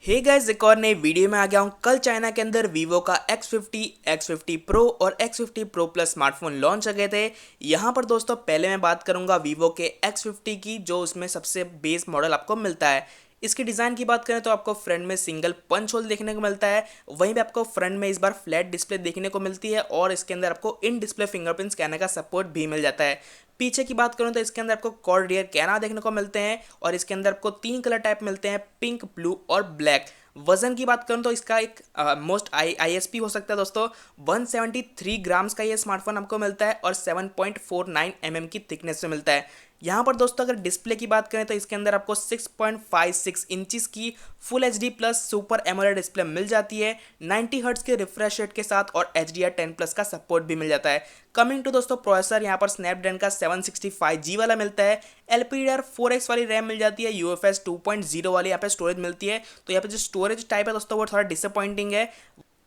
Hey guys, एक और नई वीडियो में आ गया हूँ। कल चाइना के अंदर वीवो का X50, X50 Pro और X50 Pro Plus smartphone launch हो गए थे। यहाँ पर दोस्तों पहले मैं बात करूँगा वीवो के X50 की, जो उसमें सबसे बेस मॉडल आपको मिलता है। इसकी डिज़ाइन की बात करें तो आपको फ्रंट में सिंगल पंच होल देखने को मिलता है। वहीं पे आपको फ्रंट में इस बार फ्लैट डिस्प्ले देखने को मिलती है और इसके अंदर आपको इन डिस्प्ले फिंगरप्रिंट स्कैनर का सपोर्ट भी मिल जाता है। पीछे की बात करूं तो इसके अंदर आपको क्वाड रियर कैमरा देखने को मिलते हैं और इसके अंदर आपको तीन कलर टाइप मिलते हैं, पिंक, ब्लू और ब्लैक। वजन की बात करूं तो इसका एक मोस्ट आईएसपी हो सकता है दोस्तों। 173 ग्राम्स का ये स्मार्टफोन आपको मिलता है और 7.49 mm की थिकनेस में मिलता है। यहाँ पर दोस्तों अगर डिस्प्ले की बात करें तो इसके अंदर आपको 6.56 इंचेस की full HD plus super AMOLED display मिल जाती है 90 हर्ट्ज के रिफ्रेश रेट के साथ और HDR10 प्लस का सपोर्ट भी मिल जाता है। कमिंग टू दोस्तों प्रोसेसर, यहाँ पर स्नैपड्रैगन का 765G वाला मिलता है। LPDDR4X वाली रैम मिल जाती है। UFS 2.0 वाली यहाँ पे स्टोरेज मिलती है। तो यहाँ पे जो स्टोरेज टाइप है दोस्तों वो थोड़ा डिसअपॉइंटिंग है।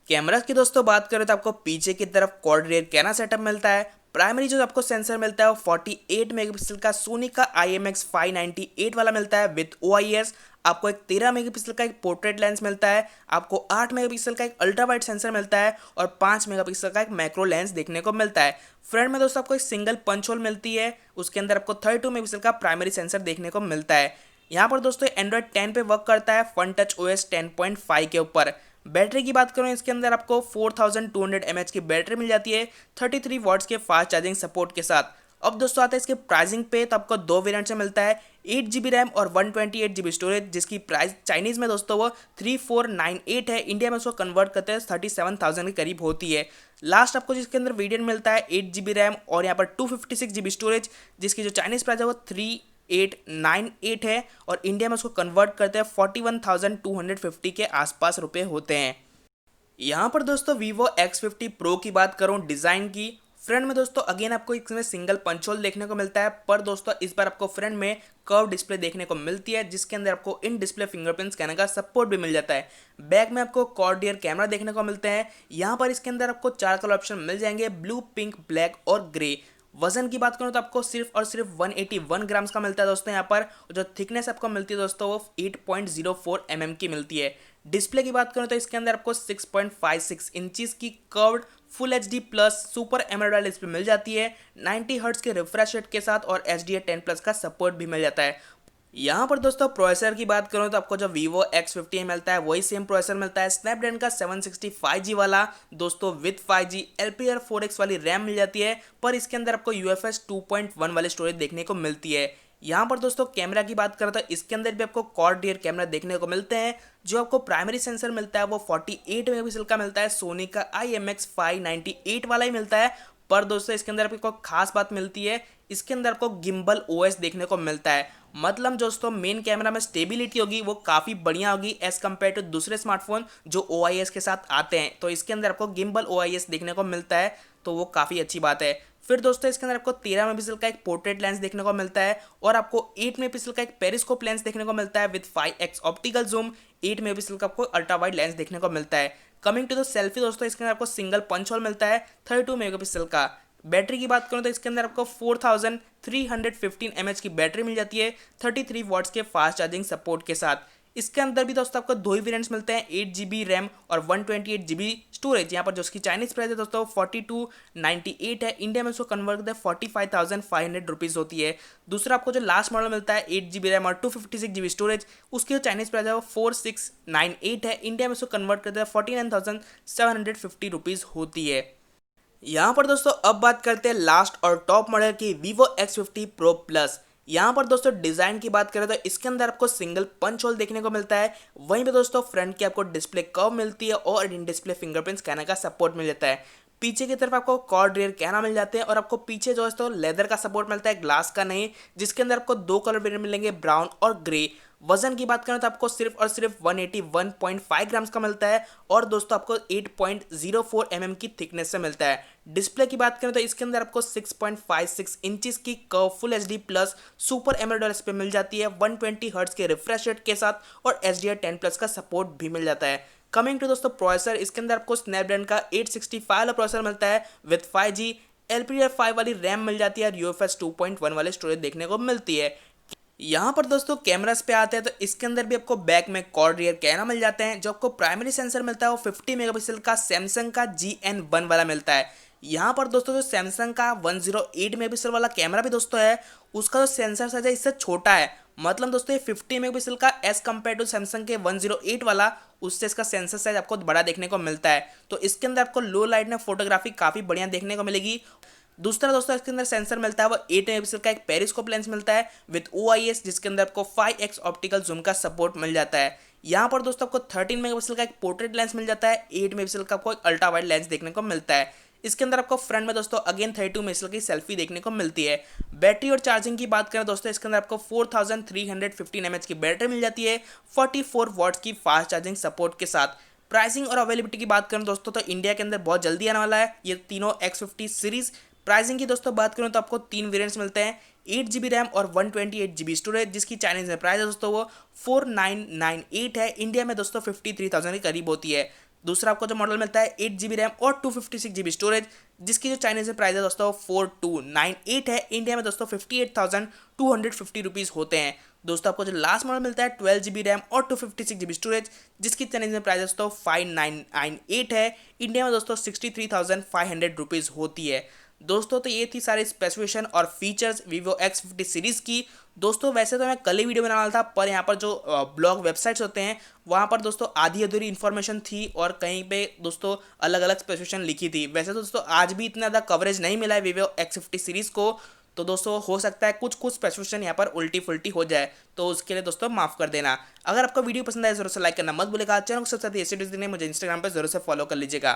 कैमरा की दोस्तों बात करें तो आपको पीछे की तरफ क्वाड रियर कैमरा सेटअप मिलता है। प्राइमरी जो आपको सेंसर मिलता है वो 48 मेगापिक्सल का सोनी का IMX598 वाला मिलता है विद OIS। आपको एक 13 मेगापिक्सल का एक पोर्ट्रेट लेंस मिलता है। आपको 8 मेगापिक्सल का एक अल्ट्रा वाइड सेंसर मिलता है और 5 मेगापिक्सल का एक मैक्रो लेंस देखने को मिलता है। फ्रंट में दोस्तों आपको एक सिंगल पंच होल मिलती है। उसके अंदर आपको 32 मेगापिक्सल का प्राइमरी सेंसर देखने को मिलता है। यहाँ पर दोस्तों एंड्रॉइड 10 पे वर्क करता है फन टच OS 10.5 के ऊपर। बैटरी की बात करूँ इसके अंदर आपको 4200 mAh की बैटरी मिल जाती है 33 वॉट्स के फास्ट चार्जिंग सपोर्ट के साथ। अब दोस्तों आता है इसके प्राइसिंग पे, तो आपको दो वेरिएंट से मिलता है, 8GB रैम और 128GB स्टोरेज, जिसकी प्राइस चाइनीज़ में दोस्तों वो 3498 है। इंडिया में उसको कन्वर्ट करते हैं 37,000 के करीब होती है। लास्ट आपको जिसके अंदर वेरिएंट मिलता है 8GB रैम और यहाँ पर 256GB स्टोरेज, जिसकी जो चाइनीज़ प्राइस है वो 3898 है और इंडिया में उसको कन्वर्ट करते हैं 41,250 के आसपास रुपए होते हैं। यहाँ पर दोस्तों Vivo X50 Pro की बात करूँ डिज़ाइन की, फ्रंट में दोस्तों अगेन आपको इसमें सिंगल पंच होल देखने को मिलता है, पर दोस्तों इस बार आपको फ्रंट में कर्व डिस्प्ले देखने को मिलती है, जिसके अंदर आपको इन डिस्प्ले फिंगरप्रिंट स्कैनर का सपोर्ट भी मिल जाता है। बैक में आपको क्वाड रियर कैमरा देखने को मिलते हैं। यहाँ पर इसके अंदर आपको चार कलर ऑप्शन मिल जाएंगे, ब्लू, पिंक, ब्लैक और ग्रे। वजन की बात करूँ तो आपको सिर्फ और सिर्फ 181 ग्राम्स का मिलता है दोस्तों यहाँ पर। जो थिकनेस आपको मिलती है दोस्तों वो 8.04 mm की मिलती है। डिस्प्ले की बात करूँ तो इसके अंदर आपको 6.56 इंचेस की curved full HD plus super AMOLED display मिल जाती है 90 हर्ट्ज के रिफ्रेश रेट के साथ और HDR10 प्लस का सपोर्ट भी मिल जाता है। यहाँ पर दोस्तों प्रोसेसर की बात करूँ तो आपको जो Vivo X50 मिलता है वही सेम प्रोसेसर मिलता है, स्नैपड्रैगन का 765G वाला दोस्तों विद 5G LPDDR4X वाली रैम मिल जाती है, पर इसके अंदर आपको UFS 2.1 वाली स्टोरेज देखने को मिलती है। यहाँ पर दोस्तों कैमरा की बात करें तो इसके अंदर भी आपको क्वाड रियर कैमरा देखने को मिलते हैं। जो आपको प्राइमरी सेंसर मिलता है वो 48 मेगापिक्सल का मिलता है, सोनी का IMX598 वाला ही मिलता है। पर दोस्तों इसके अंदर आपको खास बात मिलती है, इसके अंदर आपको गिम्बल OS देखने को मिलता है। मतलब दोस्तों मेन कैमरा में स्टेबिलिटी होगी वो काफ़ी बढ़िया होगी एज़ कम्पेयर टू दूसरे स्मार्टफोन जो OIS के साथ आते हैं। तो इसके अंदर आपको गिम्बल OIS देखने को मिलता है, तो वो काफ़ी अच्छी बात है। फिर दोस्तों इसके अंदर आपको 13 मेगापिक्सल का एक पोर्ट्रेट लेंस देखने को मिलता है और आपको 8 मेगापिक्सल का एक पेरिस्कोप लेंस देखने को मिलता है with 5x optical zoom. 8 megapixel का आपको अल्ट्रा वाइड लेंस देखने को मिलता है। कमिंग टू द सेल्फी दोस्तों, इसके अंदर आपको सिंगल पंच होल मिलता है 32 मेगापिक्सल का। बैटरी की बात करूँ तो इसके अंदर आपको 4315 mAh की बैटरी मिल जाती है 33 वॉट्स के फास्ट चार्जिंग सपोर्ट के साथ। इसके अंदर भी दोस्तों आपको दो ही वेरिएंट्स मिलते हैं, 8GB रैम और 128GB स्टोरेज। यहाँ पर जो उसकी चाइनीज प्राइस है दोस्तों 4298 है। इंडिया में उसको कन्वर्ट करते हैं 45,500 रुपीज़ होती है। दूसरा आपको जो लास्ट मॉडल मिलता है 8GB रैम और 256GB स्टोरेज, उसकी जो चाइनीज प्राइस है वो 4698 है। इंडिया में उसको कन्वर्ट करते हैं 49,750 रुपीज़ होती है। यहाँ पर दोस्तों अब बात करते हैं लास्ट और टॉप मॉडल की Vivo X50 Pro Plus। यहाँ पर दोस्तों डिज़ाइन की बात करें तो इसके अंदर आपको सिंगल पंच होल देखने को मिलता है। वहीं पे दोस्तों फ्रंट की आपको डिस्प्ले कर्व मिलती है और इन डिस्प्ले फिंगरप्रिंट स्कैनर का सपोर्ट मिल जाता है। पीछे की तरफ आपको क्वाड रियर कैमरा मिल जाते हैं और आपको पीछे जो है तो लेदर का सपोर्ट मिलता है, ग्लास का नहीं, जिसके अंदर आपको दो कलर वेरिएंट मिलेंगे, ब्राउन और ग्रे। वजन की बात करें तो आपको सिर्फ और सिर्फ 181.5 ग्राम्स का मिलता है और दोस्तों आपको 8.04 mm की थिकनेस से मिलता है। डिस्प्ले की बात करें तो इसके अंदर आपको 6.56 इंचेस की curve full HD plus super AMOLED display मिल जाती है 120 हर्ट्ज के रिफ्रेश रेट के साथ और HDR10 प्लस का सपोर्ट भी मिल जाता है। कमिंग टू दोस्तों प्रोसेसर, इसके अंदर आपको स्नैपड्रैगन का 865 वाला प्रोसेसर मिलता है विद 5G LPDDR5 वाली रैम मिल जाती है और UFS 2.1 वाली स्टोरेज देखने को मिलती है। यहाँ पर दोस्तों कैमरास पे आते हैं तो इसके अंदर भी आपको बैक में क्वाड रियर कैमरा मिल जाते हैं। जो आपको प्राइमरी सेंसर मिलता है वो 50 मेगापिक्सल का सैमसंग का GN1 वाला मिलता है। यहाँ पर दोस्तों जो सैमसंग का 108 मेगापिक्सल वाला कैमरा भी दोस्तों है, उसका जो सेंसर साइज है इससे छोटा है। मतलब दोस्तों ये 50 मेगापिक्सल का एज कम्पेयर टू सैमसंग के 108 वाला, उससे इसका सेंसर साइज आपको बड़ा देखने को मिलता है। तो इसके अंदर आपको लो लाइट में फोटोग्राफी काफ़ी बढ़िया देखने को मिलेगी। दूसरा दोस्तों इसके अंदर सेंसर मिलता है वो 8 मेगापिक्सल का एक पेरिस्कोप लेंस मिलता है विद OIS, जिसके अंदर आपको 5x ऑप्टिकल जूम का सपोर्ट मिल जाता है। यहाँ पर दोस्तों आपको 13 मेगापिक्सल का एक पोर्ट्रेट लेंस मिल जाता है, 8 मेगापिक्सल का आपको एक अल्ट्रा वाइड लेंस देखने को मिलता है। इसके अंदर आपको फ्रंट में दोस्तों अगेन 32 मेगापिक्सल की सेल्फी देखने को मिलती है। बैटरी और चार्जिंग की बात करें दोस्तों, इसके अंदर आपको 4315 mAh की बैटरी मिल जाती है 44 वॉट्स की फास्ट चार्जिंग सपोर्ट के साथ। प्राइसिंग और अवेलेबिलिटी की बात करें दोस्तों तो इंडिया के अंदर बहुत जल्दी आने वाला है ये तीनों X50 सीरीज। प्राइसिंग की दोस्तों बात करें तो आपको 3 वेरिएंट्स मिलते हैं, 8 GB रैम और 128 GB स्टोरेज, जिसकी चाइनीज में प्राइस है दोस्तों वो 4998 है। इंडिया में दोस्तों 53,000 के करीब होती है। दूसरा आपको जो मॉडल मिलता है 8 GB रैम और 256 GB स्टोरेज, जिसकी जो चाइनीज में प्राइस है दोस्तों 4298 है। इंडिया में दोस्तों 58,250 रुपीज़ होते हैं। दोस्तों आपको जो लास्ट मॉडल मिलता है 12 GB रैम और 256 GB स्टोरेज, जिसकी चाइनीज में प्राइस दोस्तों 5998 है। इंडिया में दोस्तों 63,500 रुपीज़ होती है। दोस्तों तो ये थी सारी स्पेसिफिकेशन और फीचर्स Vivo X50 सीरीज़ की। दोस्तों वैसे तो मैं कल ही वीडियो बना रहा था, पर यहाँ पर जो ब्लॉग वेबसाइट्स होते हैं वहाँ पर दोस्तों आधी अधूरी इन्फॉर्मेशन थी और कहीं पे दोस्तों अलग अलग स्पेसिफिकेशन लिखी थी। वैसे तो दोस्तों आज भी इतना ज़्यादा कवरेज नहीं मिला है Vivo X50 सीरीज़ को, तो दोस्तों हो सकता है कुछ कुछ स्पेसिफिकेशन यहाँ पर उल्टी फुल्टी हो जाए, तो उसके लिए दोस्तों माफ़ कर देना। अगर आपको वीडियो पसंद आए जरूर से लाइक करना मत भूलेगा। चैनल को सबसे साथ ऐसे मुझे इंस्टाग्राम पर जरूर से फॉलो कर लीजिएगा।